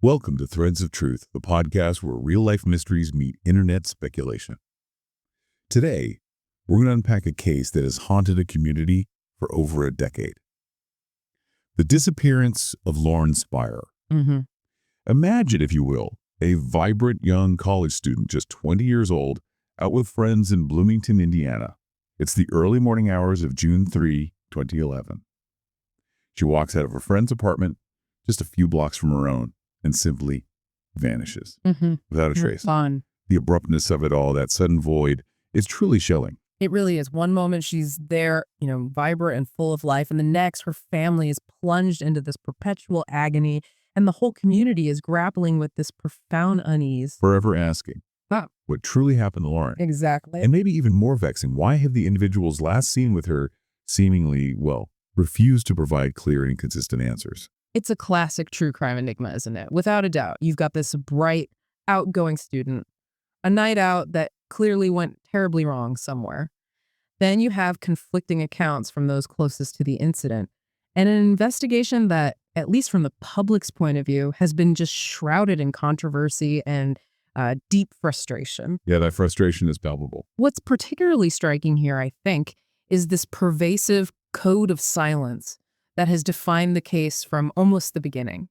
Welcome to Threads of Truth, the podcast where real-life mysteries meet internet speculation. Today, we're going to unpack a case that has haunted a community for over a decade. The disappearance of Lauren Spierer. Imagine, if you will, a vibrant young college student, just 20 years old, out with friends in Bloomington, Indiana. It's the early morning hours of June 3, 2011. She walks out of her friend's apartment, just a few blocks from her own, and simply vanishes without a trace. Fun. The abruptness of it all, that sudden void, is truly chilling. It really is. One moment she's there, vibrant and full of life, and the next her family is plunged into this perpetual agony, and the whole community is grappling with this profound unease. Forever asking, what truly happened to Lauren? Exactly. And maybe even more vexing, why have the individuals last seen with her seemingly, refused to provide clear and consistent answers? It's a classic true crime enigma, isn't it? Without a doubt. You've got this bright, outgoing student, a night out that clearly went terribly wrong somewhere. Then you have conflicting accounts from those closest to the incident, and an investigation that, at least from the public's point of view, has been just shrouded in controversy and deep frustration. Yeah, that frustration is palpable. What's particularly striking here, I think, is this pervasive code of silence that has defined the case from almost the beginning.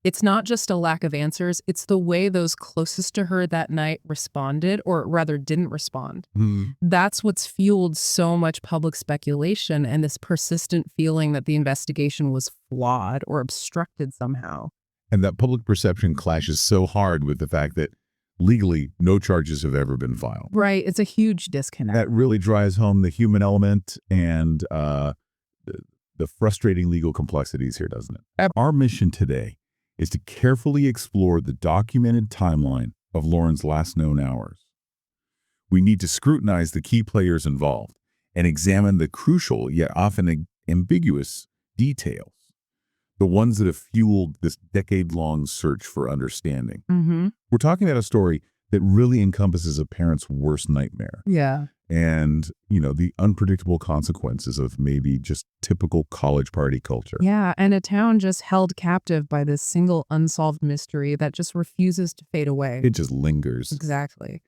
It's not just a lack of answers, it's the way those closest to her that night responded, or rather didn't respond. That's what's fueled so much public speculation and this persistent feeling that the investigation was flawed or obstructed somehow. And that public perception clashes so hard with the fact that legally no charges have ever been filed. Right, it's a huge disconnect. That really drives home the human element and the frustrating legal complexities here, doesn't it? Our mission today is to carefully explore the documented timeline of Lauren's last known hours. We need to scrutinize the key players involved and examine the crucial yet often ambiguous details, the ones that have fueled this decade-long search for understanding. We're talking about a story that really encompasses a parent's worst nightmare. Yeah. And, the unpredictable consequences of maybe just typical college party culture. Yeah, and a town just held captive by this single unsolved mystery that just refuses to fade away. It just lingers. Exactly.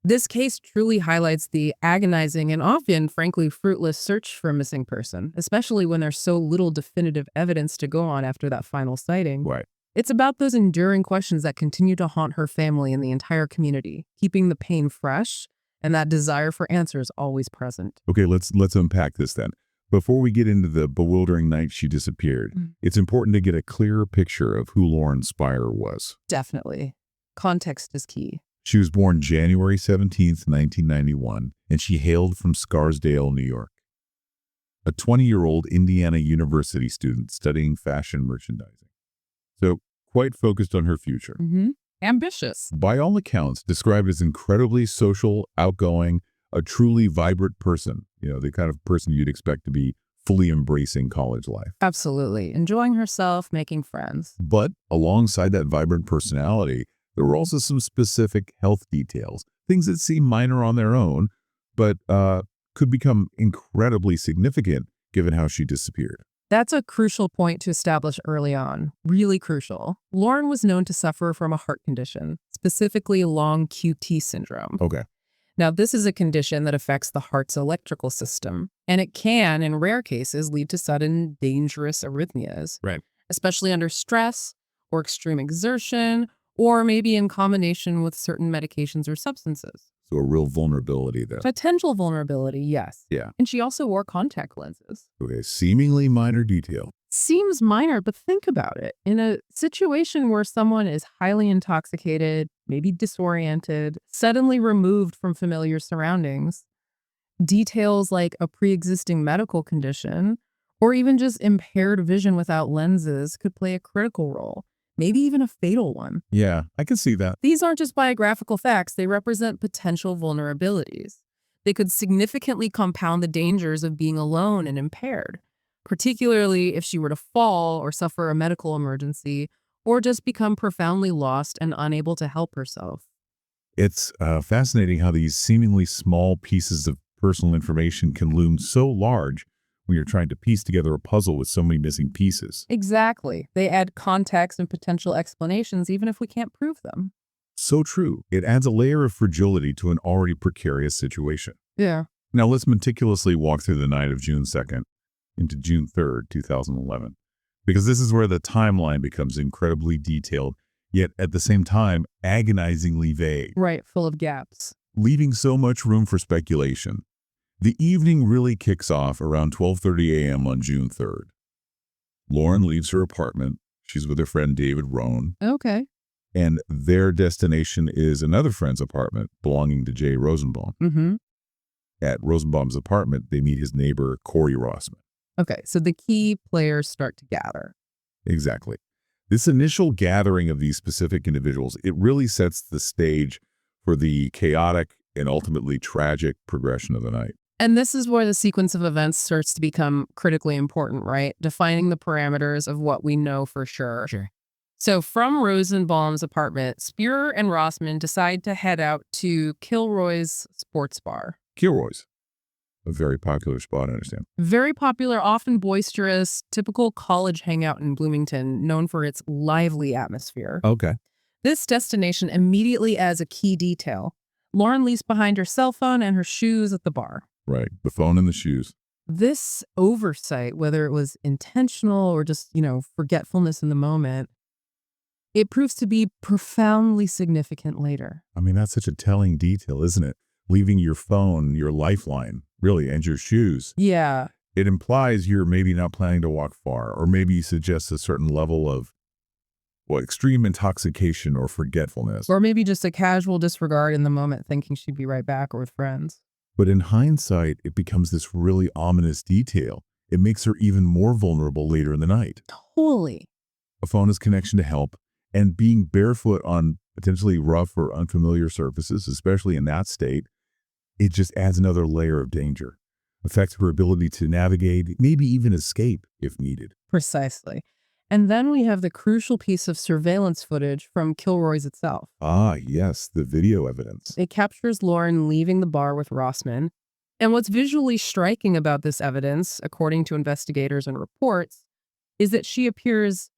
This case truly highlights the agonizing and often, frankly, fruitless search for a missing person, especially when there's so little definitive evidence to go on after that final sighting. Right. It's about those enduring questions that continue to haunt her family and the entire community, keeping the pain fresh and that desire for answers always present. Okay, let's unpack this then. Before we get into the bewildering night she disappeared, it's important to get a clearer picture of who Lauren Spierer was. Definitely. Context is key. She was born January 17th, 1991, and she hailed from Scarsdale, New York. A 20-year-old Indiana University student studying fashion merchandising. So, quite focused on her future. Ambitious. By all accounts, described as incredibly social, outgoing, a truly vibrant person. The kind of person you'd expect to be fully embracing college life. Absolutely. Enjoying herself, making friends. But alongside that vibrant personality, there were also some specific health details, things that seem minor on their own, but could become incredibly significant given how she disappeared. That's a crucial point to establish early on. Really crucial. Lauren was known to suffer from a heart condition, specifically long QT syndrome. Okay. Now, this is a condition that affects the heart's electrical system, and it can, in rare cases, lead to sudden, dangerous arrhythmias. Right. Especially under stress or extreme exertion, or maybe in combination with certain medications or substances. So a real vulnerability there. Potential vulnerability, yes. Yeah. And she also wore contact lenses. Okay, seemingly minor detail. Seems minor, but think about it. In a situation where someone is highly intoxicated, maybe disoriented, suddenly removed from familiar surroundings, details like a pre-existing medical condition, or even just impaired vision without lenses could play a critical role. Maybe even a fatal one. Yeah, I can see that. These aren't just biographical facts, they represent potential vulnerabilities. They could significantly compound the dangers of being alone and impaired, particularly if she were to fall or suffer a medical emergency, or just become profoundly lost and unable to help herself. It's fascinating how these seemingly small pieces of personal information can loom so large when you're trying to piece together a puzzle with so many missing pieces. Exactly. They add context and potential explanations, even if we can't prove them. So true. It adds a layer of fragility to an already precarious situation. Yeah. Now let's meticulously walk through the night of June 2nd into June 3rd, 2011, because this is where the timeline becomes incredibly detailed, yet at the same time, agonizingly vague, Right, full of gaps. leaving so much room for speculation. The evening really kicks off around 12:30 a.m. on June 3rd. Lauren leaves her apartment. She's with her friend David Rohn, Okay. and their destination is another friend's apartment belonging to Jay Rosenbaum. Mm-hmm. At Rosenbaum's apartment, they meet his neighbor, Corey Rossman. Okay, so the key players start to gather. Exactly. This initial gathering of these specific individuals, it really sets the stage for the chaotic and ultimately tragic progression of the night. And this is where the sequence of events starts to become critically important, right? Defining the parameters of what we know for sure. Sure. So from Rosenbaum's apartment, Spierer and Rossman decide to head out to Kilroy's sports bar. Kilroy's, a very popular spot, I understand. Very popular, often boisterous, typical college hangout in Bloomington, known for its lively atmosphere. Okay. This destination immediately adds a key detail. Lauren leaves behind her cell phone and her shoes at the bar. Right. The phone and the shoes. This oversight, whether it was intentional or just, forgetfulness in the moment, it proves to be profoundly significant later. I mean, that's such a telling detail, isn't it? Leaving your phone, your lifeline, really, and your shoes. Yeah. It implies you're maybe not planning to walk far, or maybe suggests a certain level of, extreme intoxication or forgetfulness. Or maybe just a casual disregard in the moment, thinking she'd be right back or with friends. But in hindsight, it becomes this really ominous detail. It makes her even more vulnerable later in the night. Totally. A phone's connection to help, and being barefoot on potentially rough or unfamiliar surfaces, especially in that state, it just adds another layer of danger. Affects her ability to navigate, maybe even escape if needed. Precisely. And then we have the crucial piece of surveillance footage from Kilroy's itself. Ah, yes, the video evidence. It captures Lauren leaving the bar with Rossman. And what's visually striking about this evidence, according to investigators and reports, is that she appears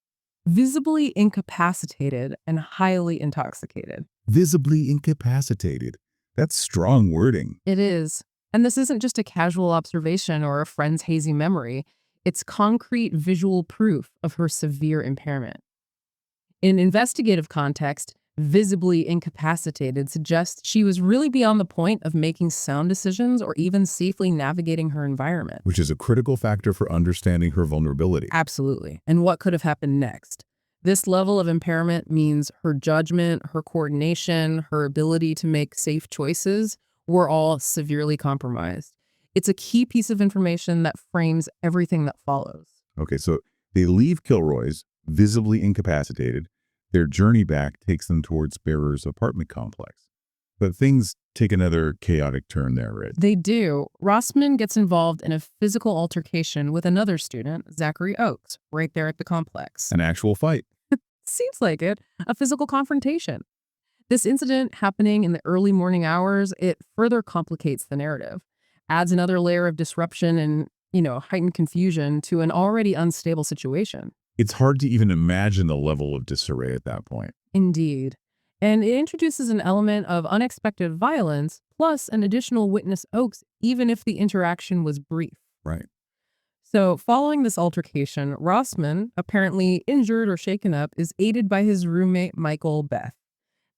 visibly incapacitated and highly intoxicated. Visibly incapacitated. That's strong wording. It is. And this isn't just a casual observation or a friend's hazy memory. It's concrete visual proof of her severe impairment. In investigative context, visibly incapacitated suggests she was really beyond the point of making sound decisions or even safely navigating her environment. Which is a critical factor for understanding her vulnerability. Absolutely. And what could have happened next? This level of impairment means her judgment, her coordination, her ability to make safe choices were all severely compromised. It's a key piece of information that frames everything that follows. Okay, so they leave Kilroy's, visibly incapacitated. Their journey back takes them towards Spierer's apartment complex. But things take another chaotic turn there, right? They do. Rossman gets involved in a physical altercation with another student, Zachary Oakes, right there at the complex. An actual fight. Seems like it. A physical confrontation. This incident happening in the early morning hours, it further complicates the narrative. Adds another layer of disruption and, heightened confusion to an already unstable situation. It's hard to even imagine the level of disarray at that point. Indeed. And it introduces an element of unexpected violence, plus an additional witness, Oakes, even if the interaction was brief. Right. So following this altercation, Rossman, apparently injured or shaken up, is aided by his roommate, Michael Beth.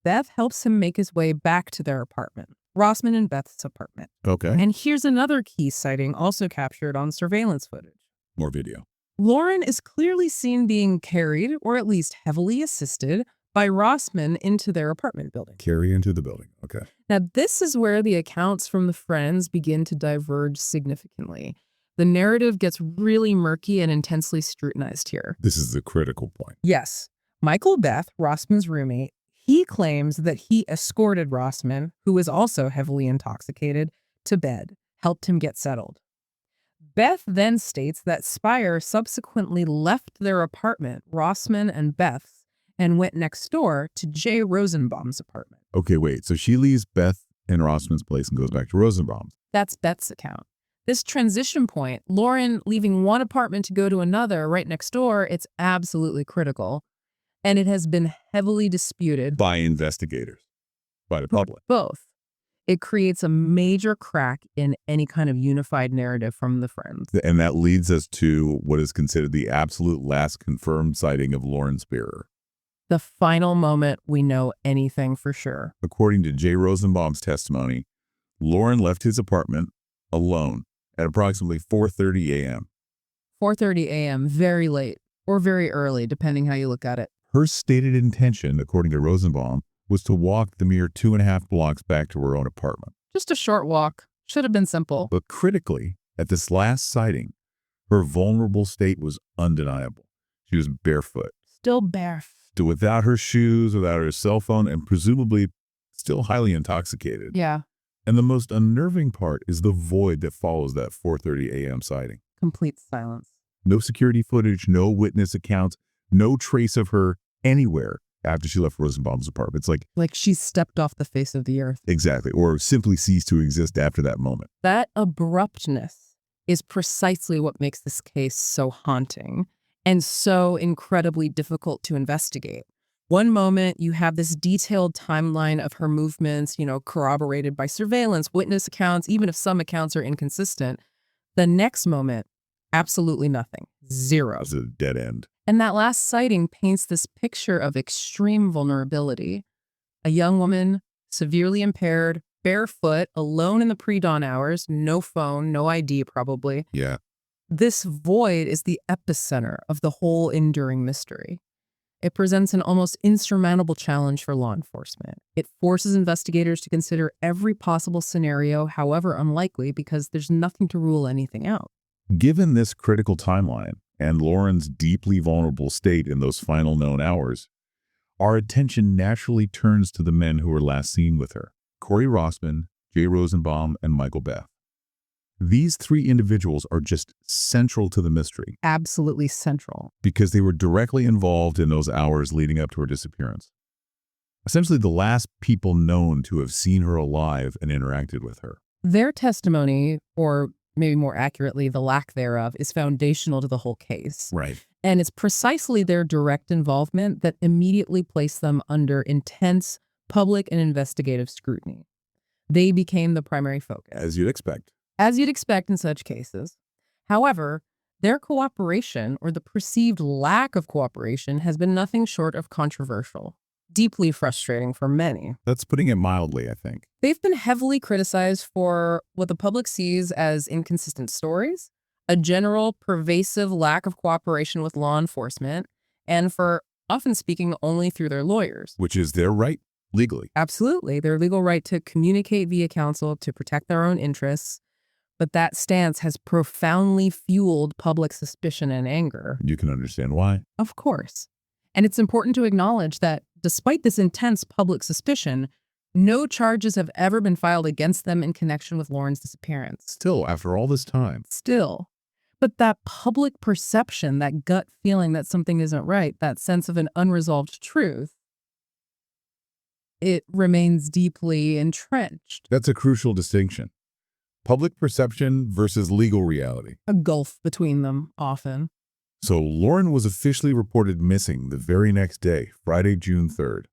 Beth helps him make his way back to their apartment. Rossman and Beth's apartment. Okay. And here's another key sighting also captured on surveillance footage. More video. Lauren is clearly seen being carried, or at least heavily assisted, by Rossman into their apartment building. Carry into the building. Okay. Now, this is where the accounts from the friends begin to diverge significantly. The narrative gets really murky and intensely scrutinized here. This is the critical point. Yes. Michael Beth, Rossman's roommate, he claims that he escorted Rossman, who was also heavily intoxicated, to bed, helped him get settled. Beth then states that Spierer subsequently left their apartment, Rossman and Beth's, and went next door to Jay Rosenbaum's apartment. Okay, wait. So she leaves Beth and Rossman's place and goes back to Rosenbaum's. That's Beth's account. This transition point, Lauren leaving one apartment to go to another right next door, it's absolutely critical. And it has been heavily disputed By investigators, by the public. both. It creates a major crack in any kind of unified narrative from the friends. And that leads us to what is considered the absolute last confirmed sighting of Lauren Spierer. The final moment we know anything for sure. According to Jay Rosenbaum's testimony, Lauren left his apartment alone at approximately 4:30 a.m. 4:30 a.m., very late or very early, depending how you look at it. Her stated intention, according to Rosenbaum, was to walk the mere 2.5 blocks back to her own apartment. Just a short walk. Should have been simple. But critically, at this last sighting, her vulnerable state was undeniable. She was barefoot. Still barefoot. Without her shoes, without her cell phone, and presumably still highly intoxicated. Yeah. And the most unnerving part is the void that follows that 4:30 a.m. sighting. Complete silence. No security footage, no witness accounts, no trace of her anywhere after she left Rosenbaum's apartment. It's Like she's stepped off the face of the earth. exactly, or simply ceased to exist after that moment. That abruptness is precisely what makes this case so haunting and so incredibly difficult to investigate. One moment, you have this detailed timeline of her movements, corroborated by surveillance, witness accounts, even if some accounts are inconsistent. The next moment, absolutely nothing. Zero. It's a dead end. And that last sighting paints this picture of extreme vulnerability. A young woman, severely impaired, barefoot, alone in the pre-dawn hours, no phone, no ID probably. Yeah. This void is the epicenter of the whole enduring mystery. It presents an almost insurmountable challenge for law enforcement. It forces investigators to consider every possible scenario, however unlikely, because there's nothing to rule anything out. Given this critical timeline and Lauren's deeply vulnerable state in those final known hours, our attention naturally turns to the men who were last seen with her: Corey Rossman, Jay Rosenbaum, and Michael Beth. These three individuals are just central to the mystery Absolutely central. because they were directly involved in those hours leading up to her disappearance. Essentially the last people known to have seen her alive and interacted with her. Their testimony, or maybe more accurately, the lack thereof, is foundational to the whole case. Right. And it's precisely their direct involvement that immediately placed them under intense public and investigative scrutiny. They became the primary focus, As you'd expect. as you'd expect in such cases. However, their cooperation, or the perceived lack of cooperation, has been nothing short of controversial, deeply frustrating for many. That's putting it mildly, I think. They've been heavily criticized for what the public sees as inconsistent stories, a general pervasive lack of cooperation with law enforcement, and for often speaking only through their lawyers. Which is their right, legally. Absolutely, their legal right to communicate via counsel to protect their own interests. But that stance has profoundly fueled public suspicion and anger. You can understand why. Of course. And it's important to acknowledge that despite this intense public suspicion, no charges have ever been filed against them in connection with Lauren's disappearance. Still, after all this time. Still. But that public perception, that gut feeling that something isn't right, that sense of an unresolved truth, it remains deeply entrenched. That's a crucial distinction. Public perception versus legal reality. A gulf between them, often. So Lauren was officially reported missing the very next day, Friday, June 3rd.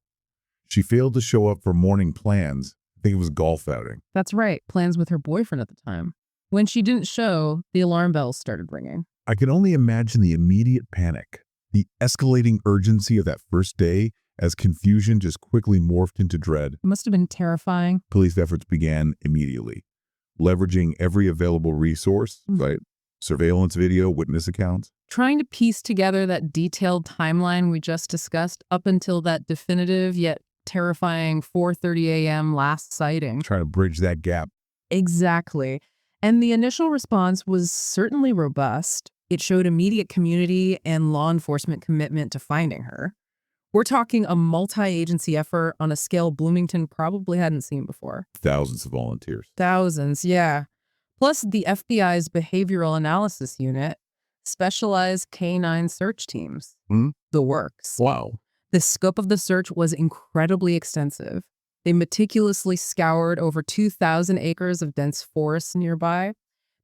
She failed to show up for morning plans. I think it was golf outing. That's right, plans with her boyfriend at the time. When she didn't show, the alarm bells started ringing. I can only imagine the immediate panic, the escalating urgency of that first day as confusion just quickly morphed into dread. It must have been terrifying. Police efforts began immediately, leveraging every available resource, right? Surveillance video, witness accounts. Trying to piece together that detailed timeline we just discussed up until that definitive yet terrifying 4:30 a.m. last sighting. Trying to bridge that gap. Exactly. And the initial response was certainly robust. It showed immediate community and law enforcement commitment to finding her. We're talking a multi-agency effort on a scale Bloomington probably hadn't seen before. Thousands of volunteers. Thousands, yeah. Plus the FBI's Behavioral Analysis Unit, specialized K-9 search teams. The works. Wow. The scope of the search was incredibly extensive. They meticulously scoured over 2,000 acres of dense forests nearby.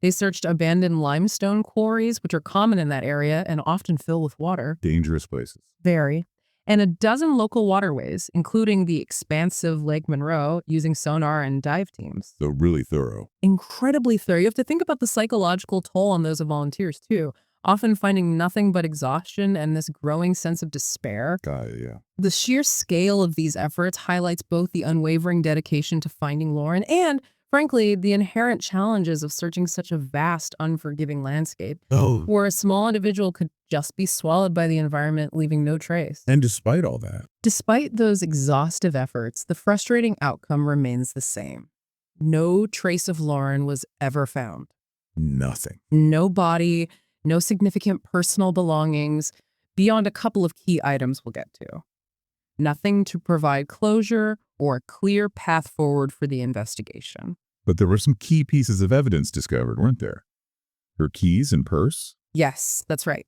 They searched abandoned limestone quarries, which are common in that area and often fill with water. Dangerous places. Very. And a dozen local waterways, including the expansive Lake Monroe, using sonar and dive teams. So really thorough. Incredibly thorough. You have to think about the psychological toll on those volunteers, too, often finding nothing but exhaustion and this growing sense of despair. Yeah. The sheer scale of these efforts highlights both the unwavering dedication to finding Lauren and, frankly, the inherent challenges of searching such a vast, unforgiving landscape, where a small individual could just be swallowed by the environment, leaving no trace. And despite all that, Despite those exhaustive efforts, the frustrating outcome remains the same. No trace of Lauren was ever found. nothing. No body, no significant personal belongings, beyond a couple of key items we'll get to. Nothing to provide closure or a clear path forward for the investigation. But there were some key pieces of evidence discovered, weren't there? Her keys and purse? Yes, that's right.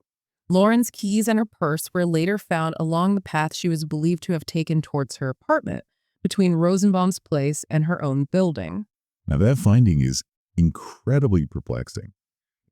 Lauren's keys and her purse were later found along the path she was believed to have taken towards her apartment, between Rosenbaum's place and her own building. Now that finding is incredibly perplexing.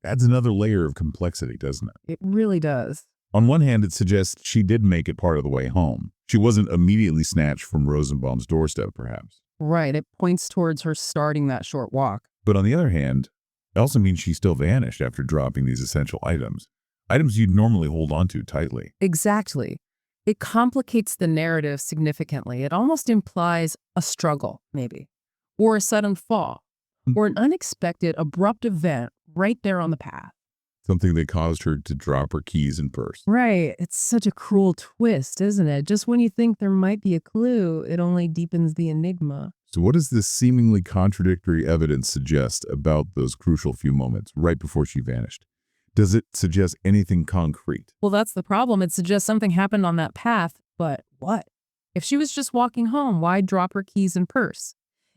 Adds another layer of complexity, doesn't it? It really does. On one hand, it suggests she did make it part of the way home. She wasn't immediately snatched from Rosenbaum's doorstep, perhaps. Right, it points towards her starting that short walk. But on the other hand, it also means she still vanished after dropping these essential items. Items you'd normally hold onto tightly. Exactly. It complicates the narrative significantly. It almost implies a struggle, maybe, or a sudden fall, or an unexpected, abrupt event right there on the path. Something that caused her to drop her keys and purse. Right. It's such a cruel twist, isn't it? Just when you think there might be a clue, it only deepens the enigma. So what does this seemingly contradictory evidence suggest about those crucial few moments right before she vanished? Does it suggest anything concrete? Well, that's the problem. It suggests something happened on that path, but what? If she was just walking home, why drop her keys and purse?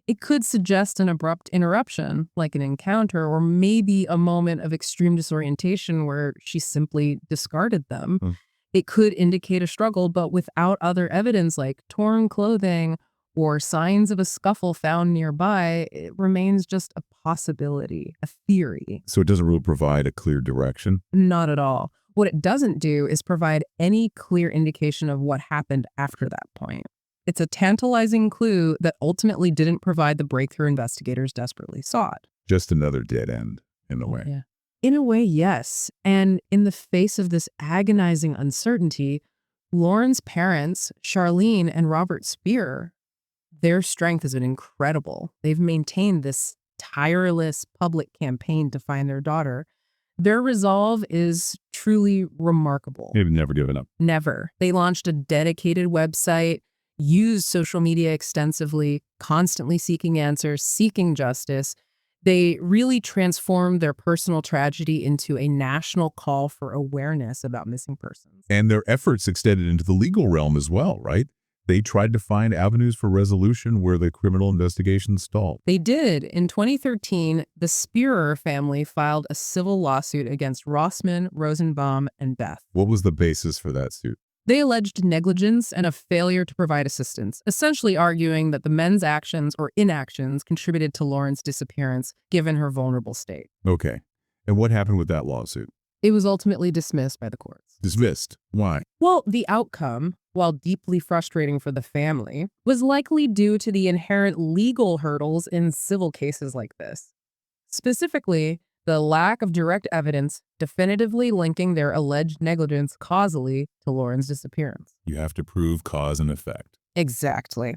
It could suggest an abrupt interruption, like an encounter, or maybe a moment of extreme disorientation where she simply discarded them. It could indicate a struggle, but without other evidence like torn clothing or signs of a scuffle found nearby, it remains just a possibility, a theory. So it doesn't really provide a clear direction? Not at all. What it doesn't do is provide any clear indication of what happened after that point. It's a tantalizing clue that ultimately didn't provide the breakthrough investigators desperately sought. Just another dead end, in a way. Yeah. In a way, yes. And in the face of this agonizing uncertainty, Lauren's parents, Charlene and Robert Spierer, their strength has been incredible. They've maintained this tireless public campaign to find their daughter. Their resolve is truly remarkable. They've never given up. Never. They launched a dedicated website, used social media extensively, constantly seeking answers, seeking justice. They really transformed their personal tragedy into a national call for awareness about missing persons. And their efforts extended into the legal realm as well, right? They tried to find avenues for resolution where the criminal investigation stalled. They did. In 2013, the Spierer family filed a civil lawsuit against Rossman, Rosenbaum, and Beth. What was the basis for that suit? They alleged negligence and a failure to provide assistance, essentially arguing that the men's actions or inactions contributed to Lauren's disappearance, given her vulnerable state. Okay. And what happened with that lawsuit? It was ultimately dismissed by the courts. Dismissed. Why? Well, the outcome, while deeply frustrating for the family, was likely due to the inherent legal hurdles in civil cases like this. Specifically, the lack of direct evidence definitively linking their alleged negligence causally to Lauren's disappearance. You have to prove cause and effect. Exactly.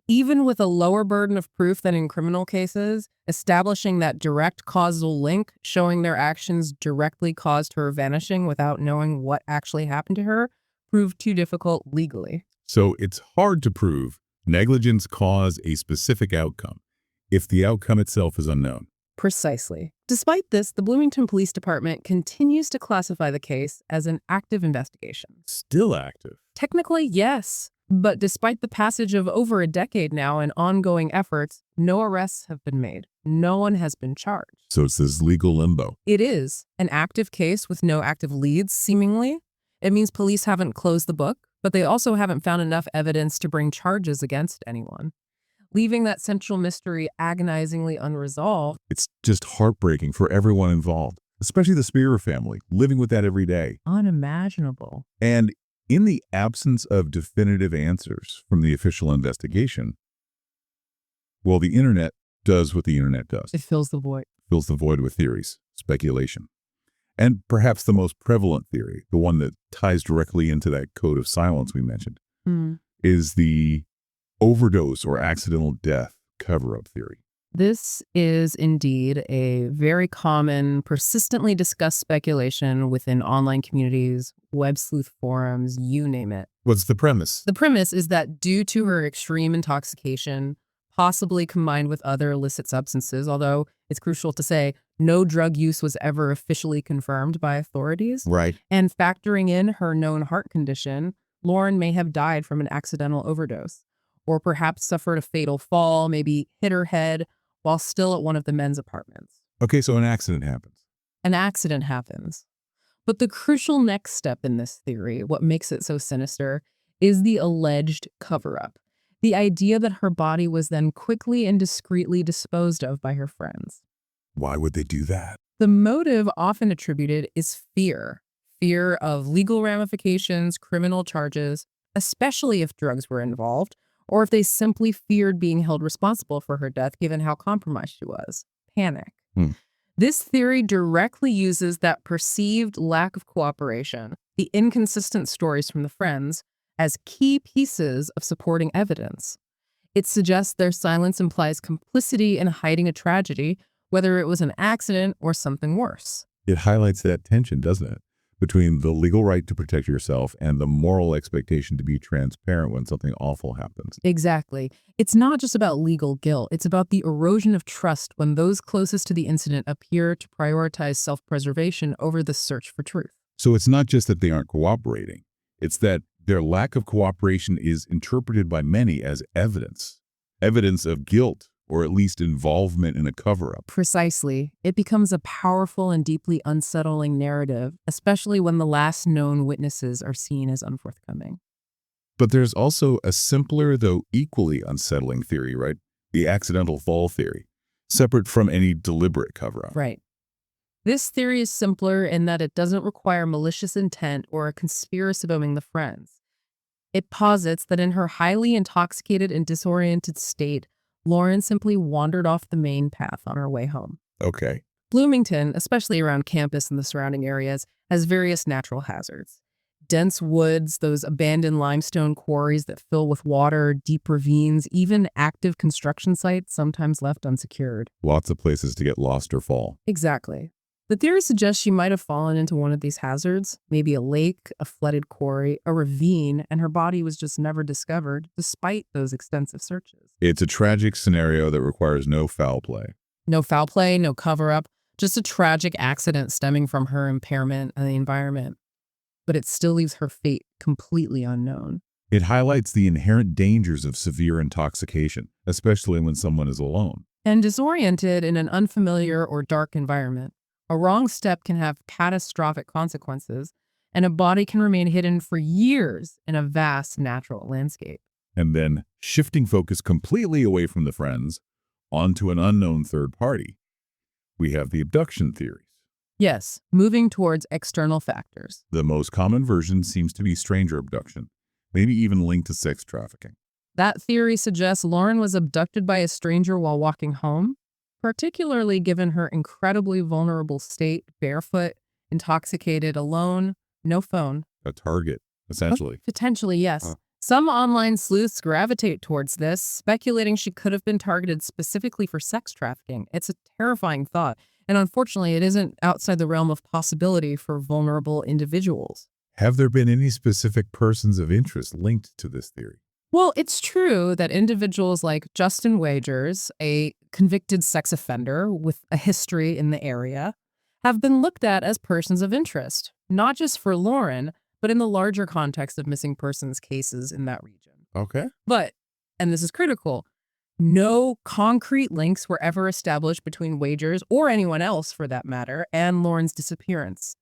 Even with a lower burden of proof than in criminal cases, establishing that direct causal link, showing their actions directly caused her vanishing without knowing what actually happened to her, proved too difficult legally. So it's hard to prove negligence caused a specific outcome if the outcome itself is unknown. Precisely. Despite this, the Bloomington Police Department continues to classify the case as an active investigation. Still active. Technically, yes. But despite the passage of over a decade now and ongoing efforts, no arrests have been made. No one has been charged. So it's this legal limbo. It is an active case with no active leads, seemingly. It means police haven't closed the book, but they also haven't found enough evidence to bring charges against anyone. leaving that central mystery agonizingly unresolved. It's just heartbreaking for everyone involved, especially the Spierer family, living with that every day. Unimaginable. And in the absence of definitive answers from the official investigation, well, the internet does what the internet does. It fills the void. Fills the void with theories, speculation. And perhaps the most prevalent theory, the one that ties directly into that code of silence we mentioned, is the overdose or accidental death cover-up theory. This is indeed a very common, persistently discussed speculation within online communities, web sleuth forums, you name it. What's the premise? The premise is that due to her extreme intoxication, possibly combined with other illicit substances, although it's crucial to say no drug use was ever officially confirmed by authorities. Right. And factoring in her known heart condition, Lauren may have died from an accidental overdose, or perhaps suffered a fatal fall, maybe hit her head while still at one of the men's apartments. Okay, so an accident happens. An accident happens. But the crucial next step in this theory, what makes it so sinister, is the alleged cover-up. The idea that her body was then quickly and discreetly disposed of by her friends. Why would they do that? The motive often attributed is fear. Fear of legal ramifications, criminal charges, especially if drugs were involved, or if they simply feared being held responsible for her death given how compromised she was. Panic. This theory directly uses that perceived lack of cooperation, the inconsistent stories from the friends, as key pieces of supporting evidence. It suggests their silence implies complicity in hiding a tragedy, whether it was an accident or something worse. It highlights that tension, doesn't it? Between the legal right to protect yourself and the moral expectation to be transparent when something awful happens. Exactly. It's not just about legal guilt. It's about the erosion of trust when those closest to the incident appear to prioritize self-preservation over the search for truth. So it's not just that they aren't cooperating. It's that their lack of cooperation is interpreted by many as evidence of guilt, or at least involvement in a cover-up. Precisely. It becomes a powerful and deeply unsettling narrative, especially when the last known witnesses are seen as unforthcoming. But there's also a simpler, though equally unsettling theory, right? The accidental fall theory, separate from any deliberate cover-up. Right. This theory is simpler in that it doesn't require malicious intent or a conspiracy among the friends. It posits that in her highly intoxicated and disoriented state, Lauren simply wandered off the main path on her way home. Okay. Bloomington, especially around campus and the surrounding areas, has various natural hazards. Dense woods, those abandoned limestone quarries that fill with water, deep ravines, even active construction sites sometimes left unsecured. Lots of places to get lost or fall. Exactly. The theory suggests she might have fallen into one of these hazards, maybe a lake, a flooded quarry, a ravine, and her body was just never discovered, despite those extensive searches. It's a tragic scenario that requires no foul play. No foul play, no cover-up, just a tragic accident stemming from her impairment and the environment. But it still leaves her fate completely unknown. It highlights the inherent dangers of severe intoxication, especially when someone is alone. And disoriented in an unfamiliar or dark environment. A wrong step can have catastrophic consequences, and a body can remain hidden for years in a vast natural landscape. And then shifting focus completely away from the friends onto an unknown third party, we have the abduction theories. Yes, moving towards external factors. The most common version seems to be stranger abduction, maybe even linked to sex trafficking. That theory suggests Lauren was abducted by a stranger while walking home, particularly given her incredibly vulnerable state, barefoot, intoxicated, alone, no phone. A target, essentially. Potentially, yes. Some online sleuths gravitate towards this, speculating she could have been targeted specifically for sex trafficking. It's a terrifying thought, and unfortunately, it isn't outside the realm of possibility for vulnerable individuals. Have there been any specific persons of interest linked to this theory? Well, it's true that individuals like Justin Wagers, a convicted sex offender with a history in the area, have been looked at as persons of interest, not just for Lauren, but in the larger context of missing persons cases in that region. Okay. But, and this is critical, no concrete links were ever established between Wagers, or anyone else for that matter, and Lauren's disappearance.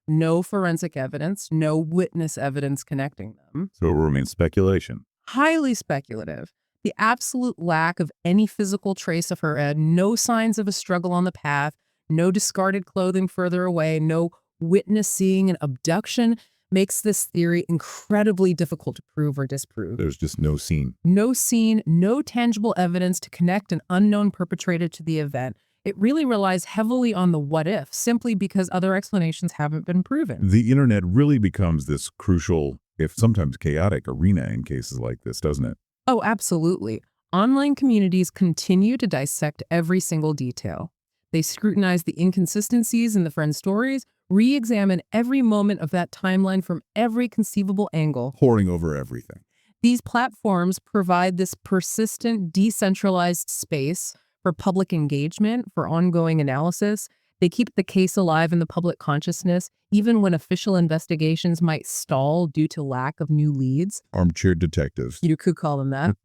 No forensic evidence, no witness evidence connecting them. So it remains speculation. Highly speculative. The absolute lack of any physical trace of her, no signs of a struggle on the path, no discarded clothing further away, no witness seeing an abduction makes this theory incredibly difficult to prove or disprove. There's just no scene. No scene, no tangible evidence to connect an unknown perpetrator to the event. It really relies heavily on the what if, simply because other explanations haven't been proven. The internet really becomes this crucial, if sometimes chaotic, arena in cases like this, doesn't it? Oh, absolutely. Online communities continue to dissect every single detail. They scrutinize the inconsistencies in the friends' stories, re-examine every moment of that timeline from every conceivable angle. Poring over everything. These platforms provide this persistent, decentralized space for public engagement, for ongoing analysis. They keep the case alive in the public consciousness, even when official investigations might stall due to lack of new leads. Armchair detectives. You could call them that.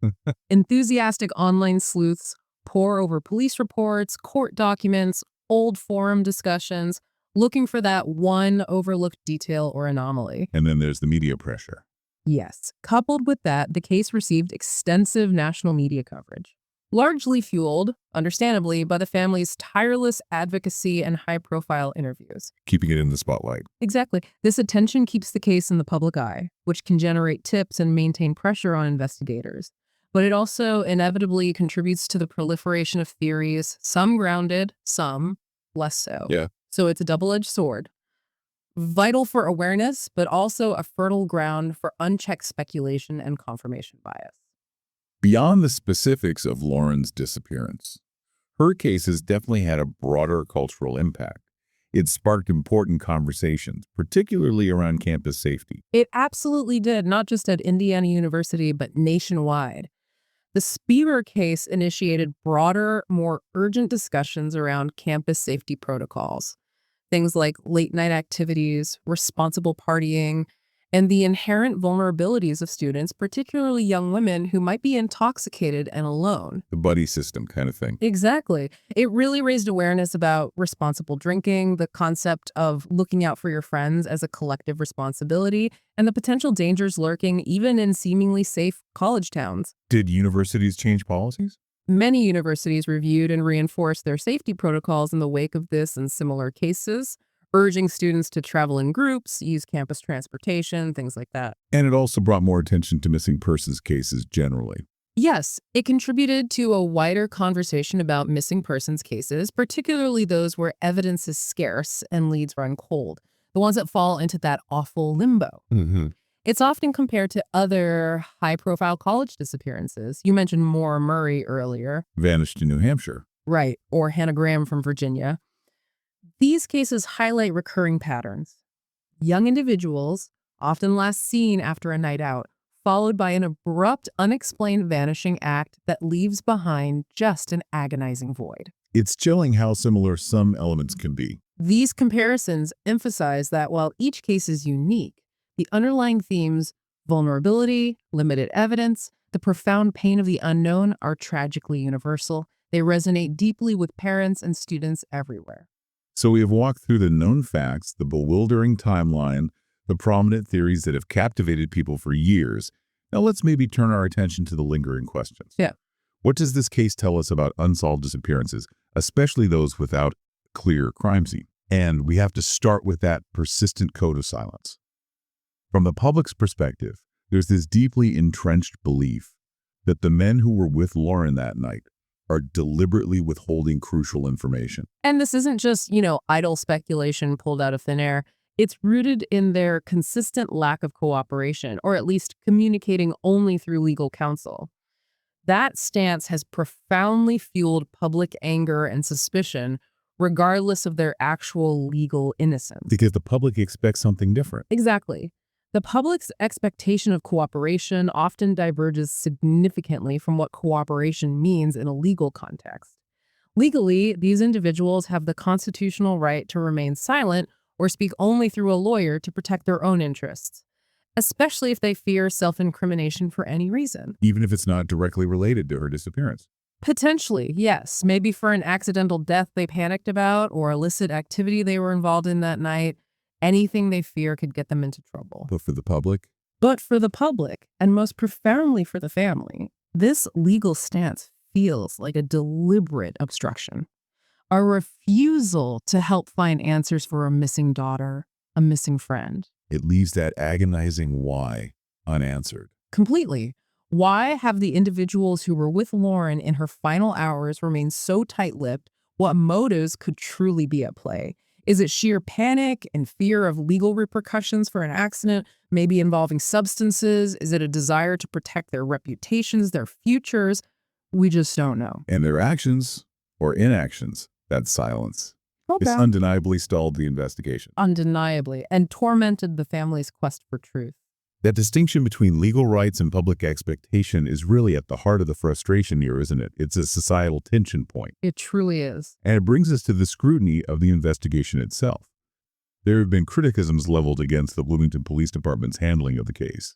Enthusiastic online sleuths pore over police reports, court documents, old forum discussions, looking for that one overlooked detail or anomaly. And then there's the media pressure. Yes. Coupled with that, the case received extensive national media coverage, largely fueled, understandably, by the family's tireless advocacy and high-profile interviews. Keeping it in the spotlight. Exactly. This attention keeps the case in the public eye, which can generate tips and maintain pressure on investigators. But it also inevitably contributes to the proliferation of theories, some grounded, some less so. Yeah. So it's a double-edged sword. Vital for awareness, but also a fertile ground for unchecked speculation and confirmation bias. Beyond the specifics of Lauren's disappearance, her case has definitely had a broader cultural impact. It sparked important conversations, particularly around campus safety. It absolutely did, not just at Indiana University, but nationwide. The Spierer case initiated broader, more urgent discussions around campus safety protocols. Things like late-night activities, responsible partying, and the inherent vulnerabilities of students, particularly young women who might be intoxicated and alone. The buddy system kind of thing. Exactly. It really raised awareness about responsible drinking, the concept of looking out for your friends as a collective responsibility, and the potential dangers lurking even in seemingly safe college towns. Did universities change policies? Many universities reviewed and reinforced their safety protocols in the wake of this and similar cases, urging students to travel in groups, use campus transportation, things like that. And it also brought more attention to missing persons cases generally. Yes, it contributed to a wider conversation about missing persons cases, particularly those where evidence is scarce and leads run cold, the ones that fall into that awful limbo. Mm-hmm. It's often compared to other high-profile college disappearances. You mentioned Maura Murray earlier. Vanished in New Hampshire. Right, or Hannah Graham from Virginia. These cases highlight recurring patterns. Young individuals, often last seen after a night out, followed by an abrupt, unexplained vanishing act that leaves behind just an agonizing void. It's chilling how similar some elements can be. These comparisons emphasize that while each case is unique, the underlying themes, vulnerability, limited evidence, the profound pain of the unknown, are tragically universal. They resonate deeply with parents and students everywhere. So we have walked through the known facts, the bewildering timeline, the prominent theories that have captivated people for years. Now let's maybe turn our attention to the lingering questions. Yeah. What does this case tell us about unsolved disappearances, especially those without a clear crime scene? And we have to start with that persistent code of silence. From the public's perspective, there's this deeply entrenched belief that the men who were with Lauren that night are deliberately withholding crucial information. And this isn't just, idle speculation pulled out of thin air. It's rooted in their consistent lack of cooperation, or at least communicating only through legal counsel. That stance has profoundly fueled public anger and suspicion, regardless of their actual legal innocence. Because the public expects something different. Exactly. The public's expectation of cooperation often diverges significantly from what cooperation means in a legal context. Legally, these individuals have the constitutional right to remain silent or speak only through a lawyer to protect their own interests, especially if they fear self-incrimination for any reason. Even if it's not directly related to her disappearance. Potentially, yes. Maybe for an accidental death they panicked about or illicit activity they were involved in that night. Anything they fear could get them into trouble. But for the public? But for the public, and most profoundly for the family, This legal stance feels like a deliberate obstruction, a refusal to help find answers for a missing daughter, a missing friend. It leaves that agonizing why unanswered. Completely. Why have the individuals who were with Lauren in her final hours remained so tight-lipped? What motives could truly be at play? Is it sheer panic and fear of legal repercussions for an accident, maybe involving substances? Is it a desire to protect their reputations, their futures? We just don't know. And their actions or inactions, that silence, Okay. this undeniably stalled the investigation. Undeniably, and tormented the family's quest for truth. That distinction between legal rights and public expectation is really at the heart of the frustration here, isn't it? It's a societal tension point. It truly is. And it brings us to the scrutiny of the investigation itself. There have been criticisms leveled against the Bloomington Police Department's handling of the case,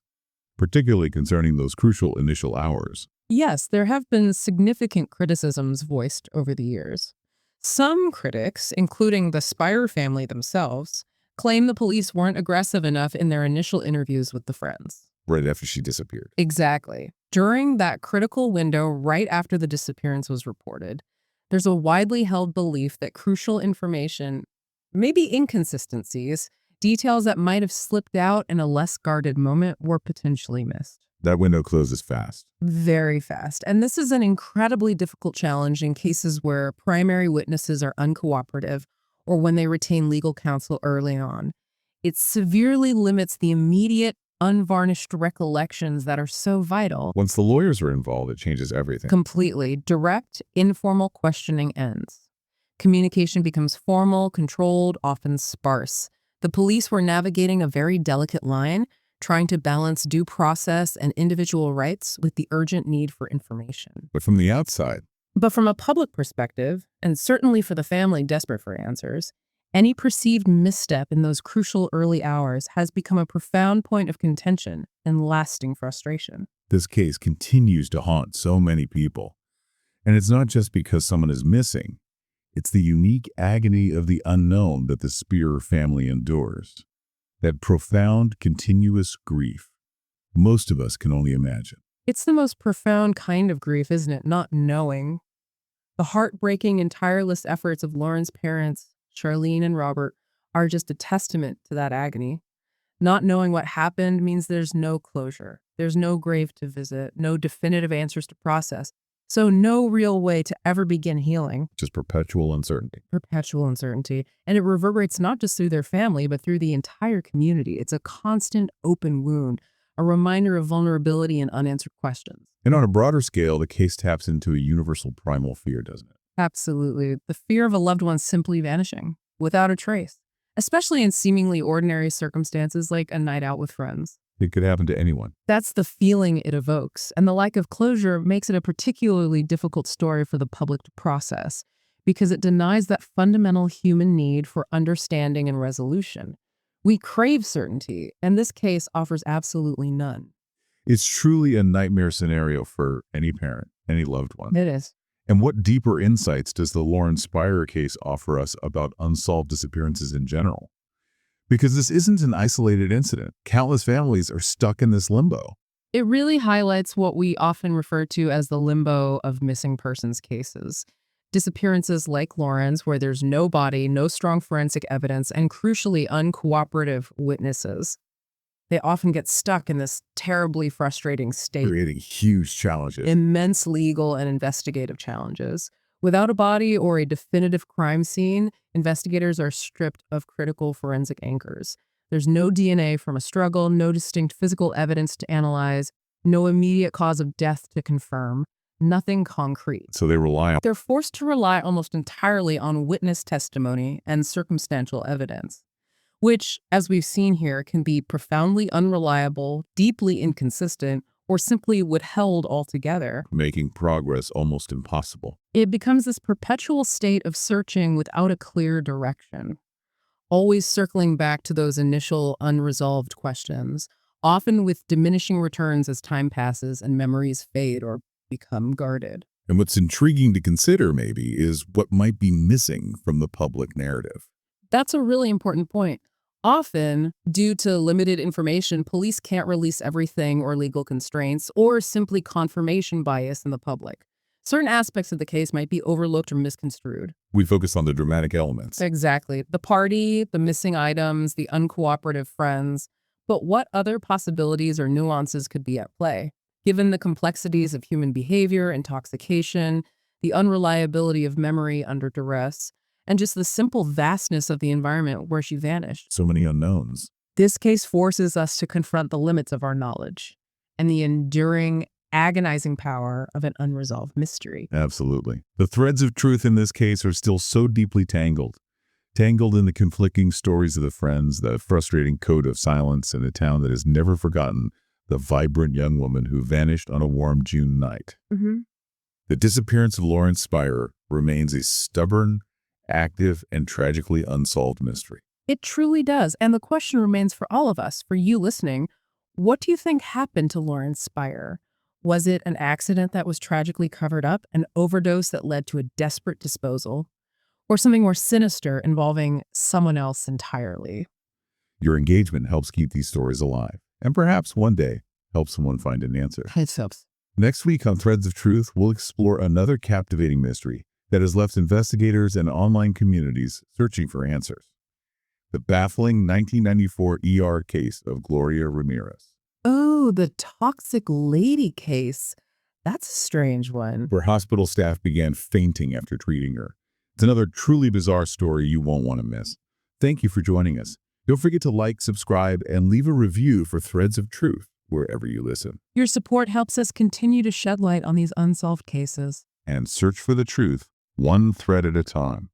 particularly concerning those crucial initial hours. Yes, there have been significant criticisms voiced over the years. Some critics, including the Spierer family themselves, claim the police weren't aggressive enough in their initial interviews with the friends. Right after she disappeared. Exactly. During that critical window right after the disappearance was reported, there's a widely held belief that crucial information, maybe inconsistencies, details that might have slipped out in a less guarded moment were potentially missed. That window closes fast. Very fast. And this is an incredibly difficult challenge in cases where primary witnesses are uncooperative or when they retain legal counsel early on. It severely limits the immediate, unvarnished recollections that are so vital. Once the lawyers are involved, it changes everything. Completely. Direct, informal questioning ends. Communication becomes formal, controlled, often sparse. The police were navigating a very delicate line, trying to balance due process and individual rights with the urgent need for information. But from the outside, But from a public perspective, and certainly for the family desperate for answers, any perceived misstep in those crucial early hours has become a profound point of contention and lasting frustration. this case continues to haunt so many people. And it's not just because someone is missing. It's the unique agony of the unknown that the Spierer family endures. That profound, continuous grief most of us can only imagine. It's the most profound kind of grief, isn't it? Not knowing. The heartbreaking and tireless efforts of Lauren's parents, Charlene and Robert, are just a testament to that agony. Not knowing what happened means there's no closure. There's no grave to visit, no definitive answers to process. So no real way to ever begin healing. Just perpetual uncertainty. Perpetual uncertainty. And it reverberates not just through their family, but through the entire community. It's a constant open wound, a reminder of vulnerability and unanswered questions. And on a broader scale, the case taps into a universal primal fear, doesn't it? Absolutely. The fear of a loved one simply vanishing without a trace, especially in seemingly ordinary circumstances like a night out with friends. It could happen to anyone. That's the feeling it evokes, and the lack of closure makes it a particularly difficult story for the public to process because it denies that fundamental human need for understanding and resolution. We crave certainty, and this case offers absolutely none. It's truly a nightmare scenario for any parent, any loved one. It is. And what deeper insights does the Lauren Spierer case offer us about unsolved disappearances in general? Because this isn't an isolated incident. Countless families are stuck in this limbo. It really highlights what we often refer to as the limbo of missing persons cases. Disappearances like Lauren's, where there's no body, no strong forensic evidence, and crucially uncooperative witnesses. They often get stuck in this terribly frustrating state. Creating huge challenges. Immense legal and investigative challenges. Without a body or a definitive crime scene, investigators are stripped of critical forensic anchors. There's no DNA from a struggle, no distinct physical evidence to analyze, no immediate cause of death to confirm, nothing concrete. So They're forced to rely almost entirely on witness testimony and circumstantial evidence, which, as we've seen here, can be profoundly unreliable, deeply inconsistent, or simply withheld altogether. making progress almost impossible. It becomes this perpetual state of searching without a clear direction, always circling back to those initial unresolved questions, often with diminishing returns as time passes and memories fade or become guarded. And what's intriguing to consider, maybe, is what might be missing from the public narrative. That's a really important point. Often, due to limited information, police can't release everything or legal constraints or simply confirmation bias in the public. Certain aspects of the case might be overlooked or misconstrued. We focus on the dramatic elements. Exactly. The party, the missing items, the uncooperative friends. But what other possibilities or nuances could be at play? Given the complexities of human behavior, intoxication, the unreliability of memory under duress, and just the simple vastness of the environment where she vanished. So many unknowns. This case forces us to confront the limits of our knowledge and the enduring, agonizing power of an unresolved mystery. Absolutely. The threads of truth in this case are still so deeply tangled. Tangled in the conflicting stories of the friends, the frustrating code of silence in a town that has never forgotten the vibrant young woman who vanished on a warm June night. The disappearance of Lauren Spierer remains a stubborn, active, and tragically unsolved mystery. It truly does. And the question remains for all of us, for you listening, what do you think happened to Lauren Spierer? Was it an accident that was tragically covered up, an overdose that led to a desperate disposal, or something more sinister involving someone else entirely? Your engagement helps keep these stories alive, and perhaps one day help someone find an answer. It helps. Next week on Threads of Truth, we'll explore another captivating mystery that has left investigators and online communities searching for answers. The baffling 1994 ER case of Gloria Ramirez, Oh, the toxic lady case. That's a strange one. where hospital staff began fainting after treating her. It's another truly bizarre story you won't want to miss. Thank you for joining us. Don't forget to like, subscribe, and leave a review for Threads of Truth wherever you listen. Your support helps us continue to shed light on these unsolved cases. And search for the truth one thread at a time.